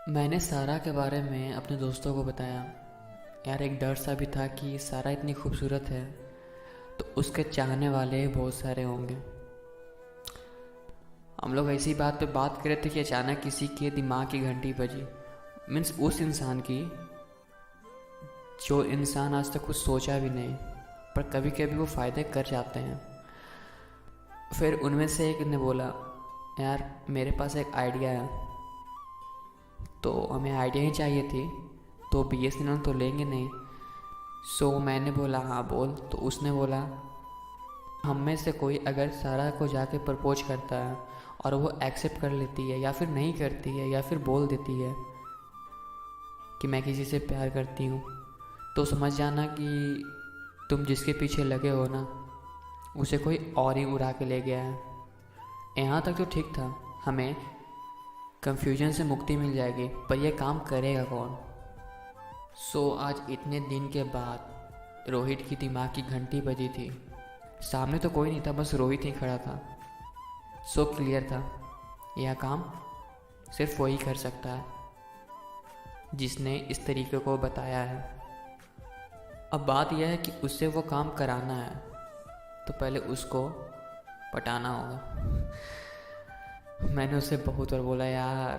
मैंने सारा के बारे में अपने दोस्तों को बताया। यार एक डर सा भी था कि सारा इतनी खूबसूरत है तो उसके चाहने वाले बहुत सारे होंगे। हम लोग ऐसी बात पे बात कर रहे थे कि अचानक किसी के दिमाग की घंटी बजी। मीन्स उस इंसान की जो इंसान आज तक कुछ सोचा भी नहीं, पर कभी कभी वो फ़ायदे कर जाते हैं। फिर उनमें से एक ने बोला, यार मेरे पास एक आइडिया है। तो हमें आइडिया ही चाहिए थी, तो बीएसएनएल तो लेंगे नहीं। सो मैंने बोला हाँ बोल। तो उसने बोला, हम में से कोई अगर सारा को जाके प्रपोज करता है और वो एक्सेप्ट कर लेती है या फिर नहीं करती है या फिर बोल देती है कि मैं किसी से प्यार करती हूँ, तो समझ जाना कि तुम जिसके पीछे लगे हो ना, उसे कोई और ही उड़ा के ले गया है। यहाँ तक तो ठीक था, हमें कंफ्यूजन से मुक्ति मिल जाएगी, पर यह काम करेगा कौन। आज इतने दिन के बाद रोहित की दिमाग की घंटी बजी थी। सामने तो कोई नहीं था, बस रोहित ही खड़ा था। क्लियर था, यह काम सिर्फ वही कर सकता है जिसने इस तरीके को बताया है। अब बात यह है कि उससे वो काम कराना है तो पहले उसको पटाना होगा। मैंने उसे बहुत बार बोला, यार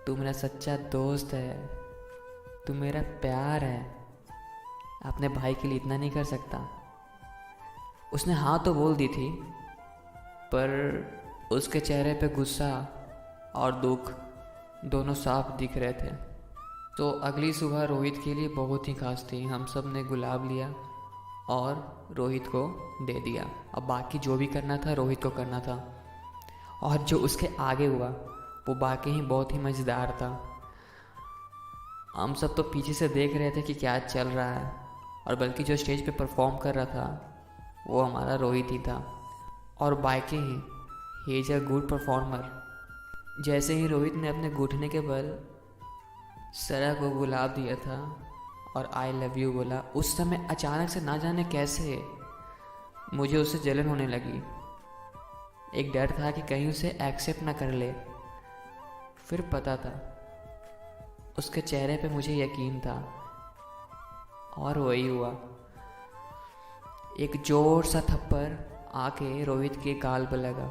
तू मेरा सच्चा दोस्त है, तू मेरा प्यार है, अपने भाई के लिए इतना नहीं कर सकता। उसने हाँ तो बोल दी थी, पर उसके चेहरे पे गुस्सा और दुख दोनों साफ दिख रहे थे। तो अगली सुबह रोहित के लिए बहुत ही खास थी। हम सब ने गुलाब लिया और रोहित को दे दिया। अब बाकी जो भी करना था रोहित को करना था, और जो उसके आगे हुआ वो बाकी ही बहुत ही मज़ेदार था। हम सब तो पीछे से देख रहे थे कि क्या चल रहा है, और बल्कि जो स्टेज पे परफॉर्म कर रहा था वो हमारा रोहित ही था। और बाकी he is a good performer. जैसे ही रोहित ने अपने घुटने के बल सरा को गुलाब दिया था और आई लव यू बोला, उस समय अचानक से ना जाने कैसे मुझे उससे जलन होने लगी। एक डर था कि कहीं उसे एक्सेप्ट ना कर ले। फिर पता था, उसके चेहरे पे मुझे यकीन था, और वही हुआ। एक जोर सा थप्पड़ आके रोहित के गाल पर लगा।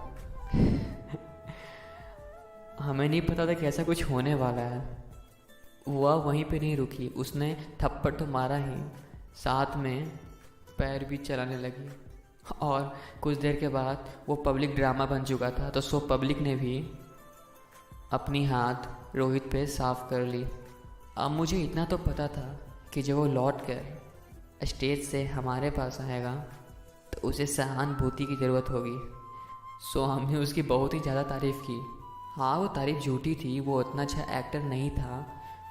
हमें नहीं पता था कि ऐसा कुछ होने वाला है। हुआ वहीं पे नहीं रुकी, उसने थप्पड़ तो मारा ही, साथ में पैर भी चलाने लगी। और कुछ देर के बाद वो पब्लिक ड्रामा बन चुका था। तो पब्लिक ने भी अपनी हाथ रोहित पे साफ कर ली। अब मुझे इतना तो पता था कि जब वो लौट कर स्टेज से हमारे पास आएगा तो उसे सहानुभूति की ज़रूरत होगी। हमने उसकी बहुत ही ज़्यादा तारीफ़ की। हाँ वो तारीफ़ झूठी थी, वो उतना अच्छा एक्टर नहीं था,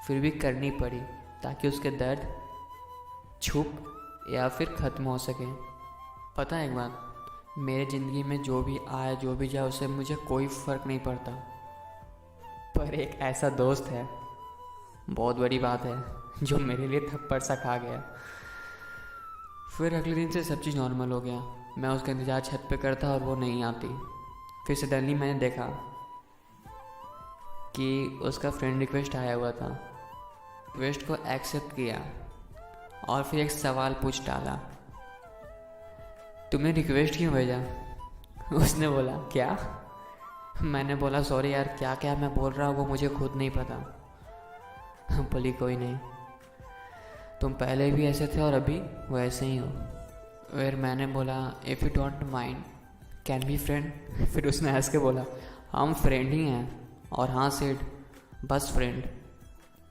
फिर भी करनी पड़ी ताकि उसके दर्द छुप या फिर ख़त्म हो सके। पता है एक बात, मेरे ज़िंदगी में जो भी आए जो भी जाए उससे मुझे कोई फ़र्क नहीं पड़ता, पर एक ऐसा दोस्त है, बहुत बड़ी बात है, जो मेरे लिए थप्पड़ सा खा गया। फिर अगले दिन से सब चीज़ नॉर्मल हो गया। मैं उसका इंतज़ार छत पे करता और वो नहीं आती। फिर सडनली मैंने देखा कि उसका फ्रेंड रिक्वेस्ट आया हुआ था। रिक्वेस्ट को एक्सेप्ट किया और फिर एक सवाल पूछ डाला, तुमने रिक्वेस्ट क्यों भेजा? उसने बोला क्या? मैंने बोला सॉरी यार, क्या क्या मैं बोल रहा हूँ वो मुझे खुद नहीं पता। बोली कोई नहीं, तुम पहले भी ऐसे थे और अभी वैसे ही हो। फिर मैंने बोला if you don't mind can be friend. फिर उसने हंस के बोला हम फ्रेंड ही हैं, और हाँ सिड, बस फ्रेंड,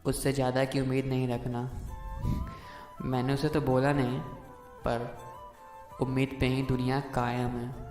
उससे ज़्यादा की उम्मीद नहीं रखना। मैंने उसे तो बोला नहीं, पर उम्मीद पे ही दुनिया कायम है।